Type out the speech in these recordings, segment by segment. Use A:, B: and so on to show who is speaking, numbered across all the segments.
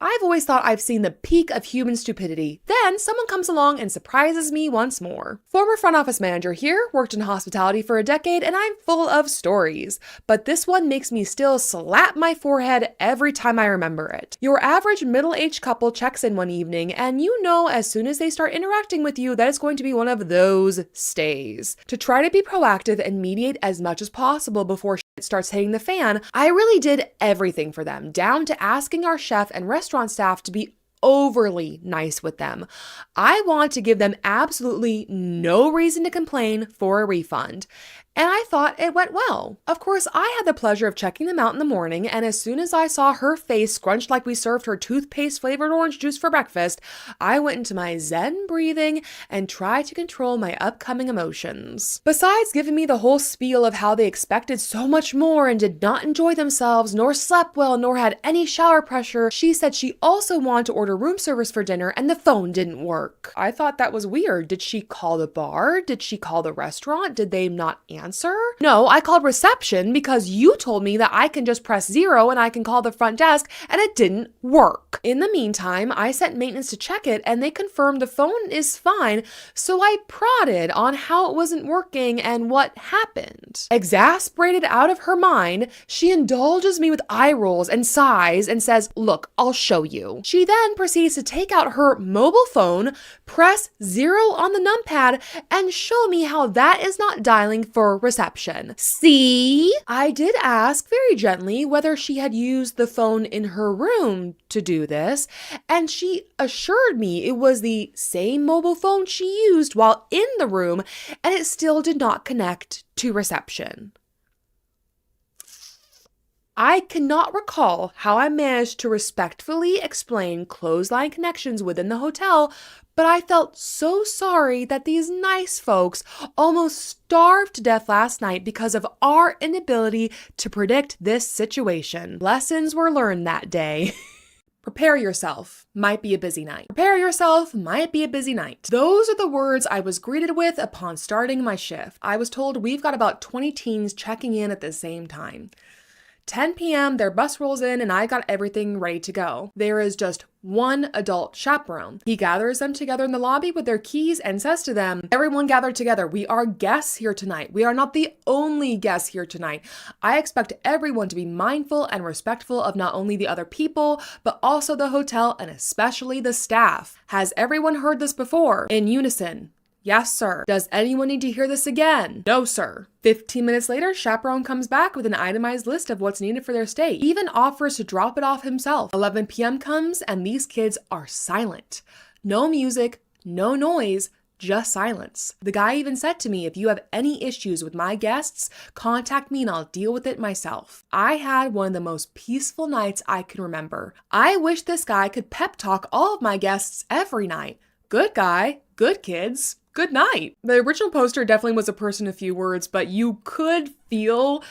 A: I've always thought I've seen the peak of human stupidity. Then someone comes along and surprises me once more. Former front office manager here, worked in hospitality for a decade, and I'm full of stories. But this one makes me still slap my forehead every time I remember it. Your average middle-aged couple checks in one evening, and you know as soon as they start interacting with you that it's going to be one of those stays. To try to be proactive and mediate as much as possible before it starts hitting the fan, I really did everything for them, down to asking our chef and restaurant staff to be overly nice with them. I want to give them absolutely no reason to complain for a refund. And I thought it went well. Of course, I had the pleasure of checking them out in the morning, and as soon as I saw her face scrunched like we served her toothpaste-flavored orange juice for breakfast, I went into my zen breathing and tried to control my upcoming emotions. Besides giving me the whole spiel of how they expected so much more and did not enjoy themselves, nor slept well, nor had any shower pressure, she said she also wanted to order room service for dinner and the phone didn't work. I thought that was weird. Did she call the bar? Did she call the restaurant? Did they not answer? No, I called reception because you told me that I can just press 0 and I can call the front desk, and it didn't work. In the meantime, I sent maintenance to check it and they confirmed the phone is fine, so I prodded on how it wasn't working and what happened. Exasperated out of her mind, she indulges me with eye rolls and sighs and says, "Look, I'll show you." She then proceeds to take out her mobile phone, press 0 on the numpad, and show me how that is not dialing for reception. See? I did ask very gently whether she had used the phone in her room to do this, and she assured me it was the same mobile phone she used while in the room, and it still did not connect to reception. I cannot recall how I managed to respectfully explain clothesline connections within the hotel, but I felt so sorry that these nice folks almost starved to death last night because of our inability to predict this situation. Lessons were learned that day. Prepare yourself, might be a busy night. Prepare yourself, might be a busy night. Those are the words I was greeted with upon starting my shift. I was told we've got about 20 teens checking in at the same time. 10 p.m., their bus rolls in and I got everything ready to go. There is just one adult chaperone. He gathers them together in the lobby with their keys and says to them, "Everyone gathered together. We are guests here tonight. We are not the only guests here tonight. I expect everyone to be mindful and respectful of not only the other people, but also the hotel and especially the staff. Has everyone heard this before?" In unison. "Yes, sir." "Does anyone need to hear this again?" "No, sir." 15 minutes later, chaperone comes back with an itemized list of what's needed for their stay. He even offers to drop it off himself. 11 p.m. comes and these kids are silent. No music, no noise, just silence. The guy even said to me, "If you have any issues with my guests, contact me and I'll deal with it myself." I had one of the most peaceful nights I can remember. I wish this guy could pep talk all of my guests every night. Good guy, good kids. Good night. The original poster definitely was a person of few words, but you could feel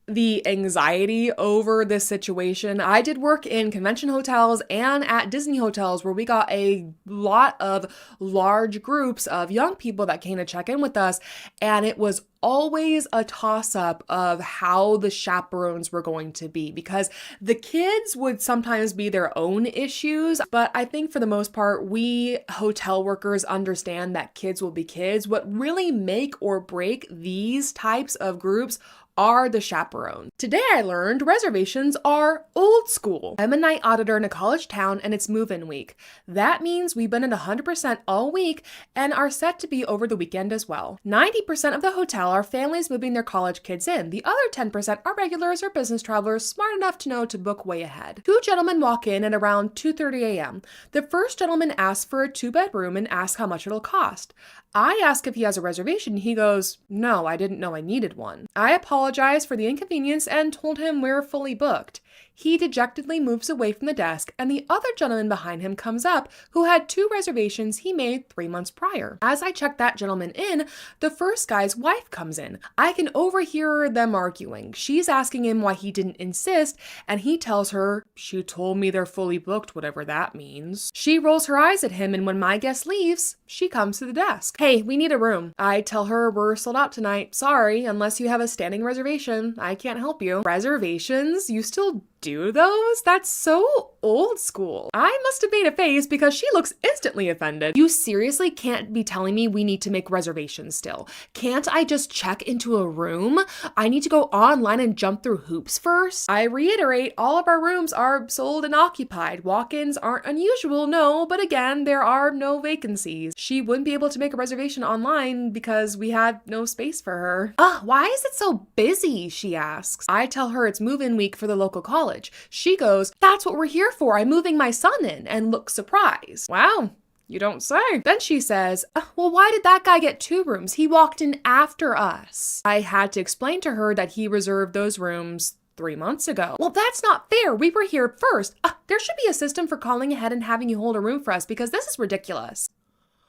A: the anxiety over this situation. I did work in convention hotels and at Disney hotels where we got a lot of large groups of young people that came to check in with us, and it was always a toss-up of how the chaperones were going to be because the kids would sometimes be their own issues, but I think for the most part, we hotel workers understand that kids will be kids. What really make or break these types of groups are the chaperones. Today I learned reservations are old school. I'm a night auditor in a college town and it's move-in week. That means we've been at 100% all week and are set to be over the weekend as well. 90% of the hotel are families moving their college kids in. The other 10% are regulars or business travelers smart enough to know to book way ahead. Two gentlemen walk in at around 2:30 a.m. The first gentleman asks for a 2-bedroom and asks how much it'll cost. I ask if he has a reservation. He goes, "No, I didn't know I needed one." I apologized for the inconvenience and told him we're fully booked. He dejectedly moves away from the desk, and the other gentleman behind him comes up who had 2 reservations he made 3 months prior. As I check that gentleman in, the first guy's wife comes in. I can overhear them arguing. She's asking him why he didn't insist, and he tells her, "She told me they're fully booked, whatever that means." She rolls her eyes at him, and when my guest leaves, She comes to the desk. Hey, we need a room. I tell her we're sold out tonight. Sorry, unless you have a standing reservation, I can't help you. Reservations? You still do those? That's so old school. I must have made a face because she looks instantly offended. You seriously can't be telling me we need to make reservations still. Can't I just check into a room? I need to go online and jump through hoops first? I reiterate, all of our rooms are sold and occupied. Walk-ins aren't unusual, no, but again, there are no vacancies. She wouldn't be able to make a reservation online because we had no space for her. Why is it so busy? She asks. I tell her it's move-in week for the local college. She goes, that's what we're here for. I'm moving my son in, and looks surprised. Wow. You don't say. Then she says, well, why did that guy get 2 rooms? He walked in after us. I had to explain to her that he reserved those rooms 3 months ago. Well, that's not fair. We were here first. There should be a system for calling ahead and having you hold a room for us because this is ridiculous.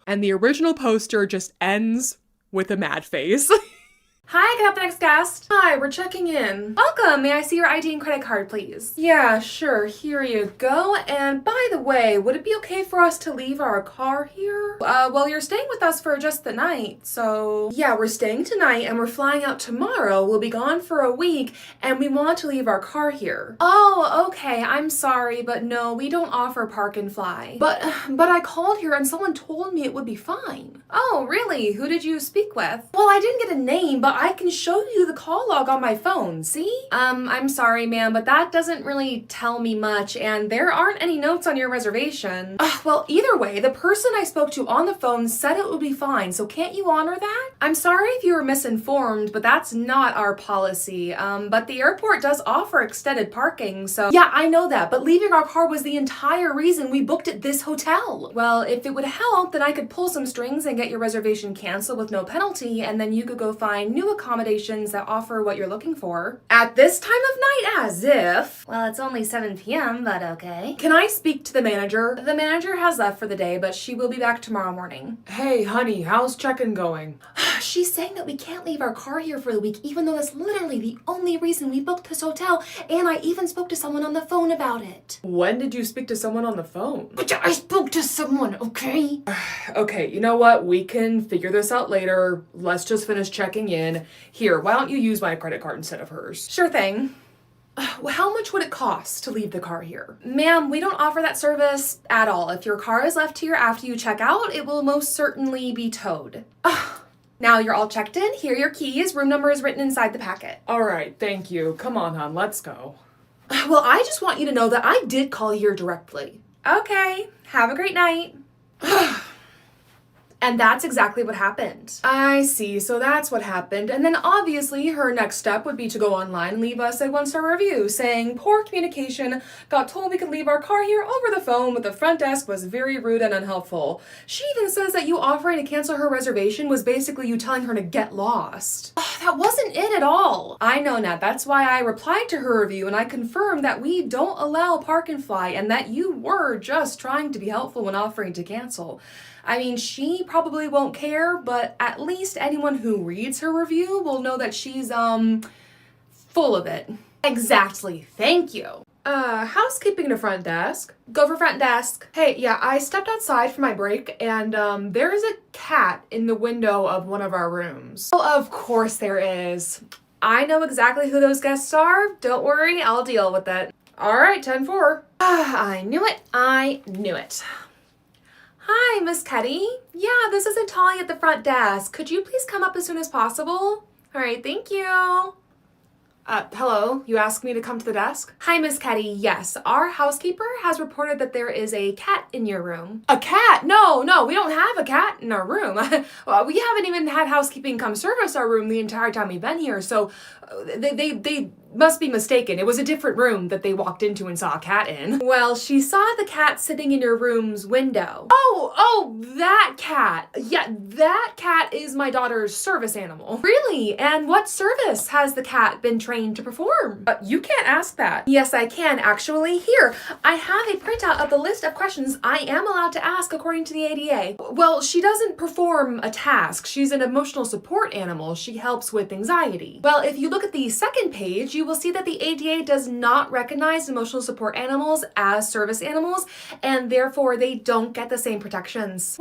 A: And the original poster just ends with a mad face. Hi, can I have the next guest? Hi, we're checking in. Welcome. May I see your ID and credit card, please? Yeah, sure. Here you go. And by the way, would it be okay for us to leave our car here? Well, you're staying with us for just the night, so... Yeah, we're staying tonight and we're flying out tomorrow. We'll be gone for a week and we want to leave our car here. Oh, okay. I'm sorry, but no, we don't offer park and fly. But I called here and someone told me it would be fine. Oh, really? Who did you speak with? Well, I didn't get a name, but I can show you the call log on my phone, see? I'm sorry, ma'am, but that doesn't really tell me much, and there aren't any notes on your reservation. Well, either way, the person I spoke to on the phone said it would be fine, so can't you honor that? I'm sorry if you were misinformed, but that's not our policy. But the airport does offer extended parking, so... Yeah, I know that, but leaving our car was the entire reason we booked at this hotel. Well, if it would help, then I could pull some strings and get your reservation canceled with no penalty, and then you could go find new accommodations that offer what you're looking for. At this time of night, as if. Well, it's only 7 p.m., but okay. Can I speak to the manager? The manager has left for the day, but she will be back tomorrow morning. Hey, honey, how's check-in going? She's saying that we can't leave our car here for the week, even though that's literally the only reason we booked this hotel, and I even spoke to someone on the phone about it. When did you speak to someone on the phone? I spoke to someone, okay? Okay, you know what? We can figure this out later. Let's just finish checking in. Here, why don't you use my credit card instead of hers? Sure thing. How much would it cost to leave the car here? Ma'am, we don't offer that service at all. If your car is left here after you check out, it will most certainly be towed. Now you're all checked in. Here are your keys. Room number is written inside the packet. All right, thank you. Come on, hon, let's go. Well, I just want you to know that I did call here directly. Okay, have a great night. And that's exactly what happened. I see, so that's what happened. And then obviously her next step would be to go online and leave us a 1-star review saying, poor communication, got told we could leave our car here over the phone, but the front desk was very rude and unhelpful. She even says that you offering to cancel her reservation was basically you telling her to get lost. That wasn't it at all. I know, Nat, that's why I replied to her review and I confirmed that we don't allow park and fly and that you were just trying to be helpful when offering to cancel. I mean, she probably won't care, but at least anyone who reads her review will know that she's, full of it. Exactly. Thank you. Housekeeping to front desk. Go for front desk. Hey, yeah, I stepped outside for my break and, there is a cat in the window of one of our rooms. Oh, of course there is. I know exactly who those guests are. Don't worry, I'll deal with it. All right, 10-4. I knew it. I knew it. Hi, Miss Cuddy. Yeah, this is Natalie at the front desk. Could you please come up as soon as possible? All right, thank you. Hello, you asked me to come to the desk? Hi, Miss Cuddy. Yes, our housekeeper has reported that there is a cat in your room. A cat? No, we don't have a cat in our room. Well, we haven't even had housekeeping come service our room the entire time we've been here, so they must be mistaken. It was a different room that they walked into and saw a cat in. Well, she saw the cat sitting in your room's window. Oh, that cat. Yeah, that cat is my daughter's service animal. Really? And what service has the cat been trained to perform? You can't ask that. Yes, I can, actually. Here, I have a printout of the list of questions I am allowed to ask according to the ADA. Well, she doesn't perform a task. She's an emotional support animal. She helps with anxiety. Well, if you look look at the second page, you will see that the ADA does not recognize emotional support animals as service animals, and therefore they don't get the same protections.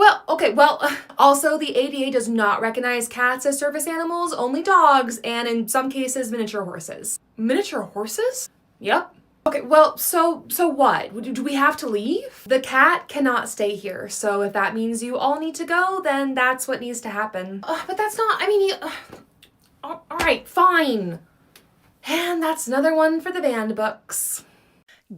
A: Also the ADA does not recognize cats as service animals, only dogs, and in some cases, miniature horses. Miniature horses? Yep. Okay, well, so what? Do we have to leave? The cat cannot stay here, so if that means you all need to go, then that's what needs to happen. But that's not, all right, fine. And that's another one for the banned books.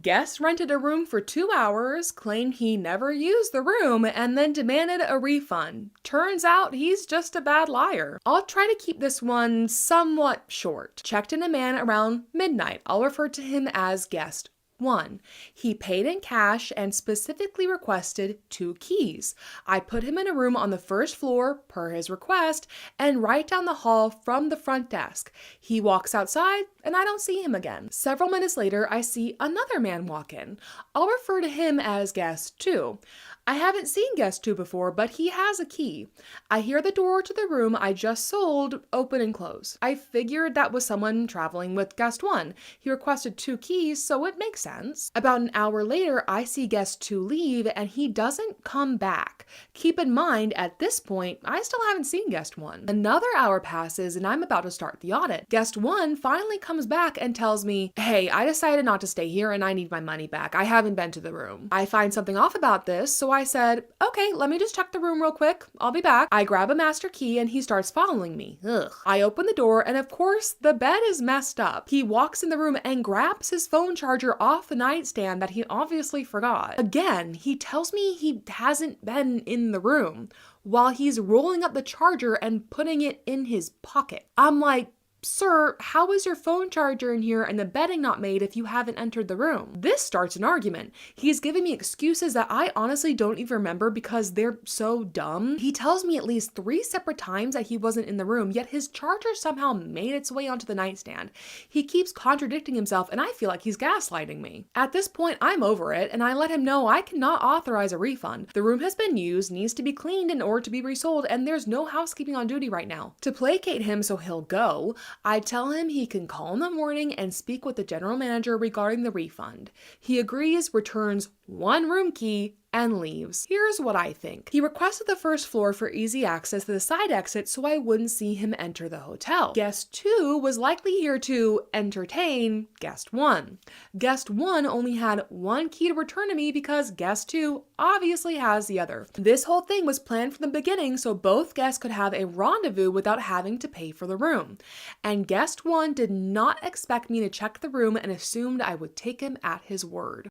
A: Guest rented a room for 2 hours, claimed he never used the room, and then demanded a refund. Turns out he's just a bad liar. I'll try to keep this one somewhat short. Checked in a man around midnight. I'll refer to him as guest 1. He paid in cash and specifically requested 2 keys. I put him in a room on the first floor, per his request, and right down the hall from the front desk. He walks outside, and I don't see him again. Several minutes later, I see another man walk in. I'll refer to him as guest 2. I haven't seen guest 2 before, but he has a key. I hear the door to the room I just sold open and close. I figured that was someone traveling with guest 1. He requested 2 keys, so it makes sense. About an hour later, I see guest 2 leave, and he doesn't come back. Keep in mind, at this point, I still haven't seen guest 1. Another hour passes, and I'm about to start the audit. Guest 1 finally comes back and tells me, "Hey, I decided not to stay here and I need my money back. I haven't been to the room." I find something off about this, so I said, "Okay, let me just check the room real quick. I'll be back." I grab a master key and he starts following me. Ugh. I open the door and of course the bed is messed up. He walks in the room and grabs his phone charger off the nightstand that he obviously forgot. Again, he tells me he hasn't been in the room while he's rolling up the charger and putting it in his pocket. I'm like, "Sir, how is your phone charger in here and the bedding not made if you haven't entered the room?" This starts an argument. He's giving me excuses that I honestly don't even remember because they're so dumb. He tells me at least 3 separate times that he wasn't in the room, yet his charger somehow made its way onto the nightstand. He keeps contradicting himself and I feel like he's gaslighting me. At this point, I'm over it and I let him know I cannot authorize a refund. The room has been used, needs to be cleaned in order to be resold, and there's no housekeeping on duty right now. To placate him so he'll go, I tell him he can call in the morning and speak with the general manager regarding the refund. He agrees, returns 1 room key, and leaves. Here's what I think. He requested the first floor for easy access to the side exit so I wouldn't see him enter the hotel. Guest 2 was likely here to entertain guest 1. Guest 1 only had 1 key to return to me because guest 2 obviously has the other. This whole thing was planned from the beginning so both guests could have a rendezvous without having to pay for the room. And guest 1 did not expect me to check the room and assumed I would take him at his word.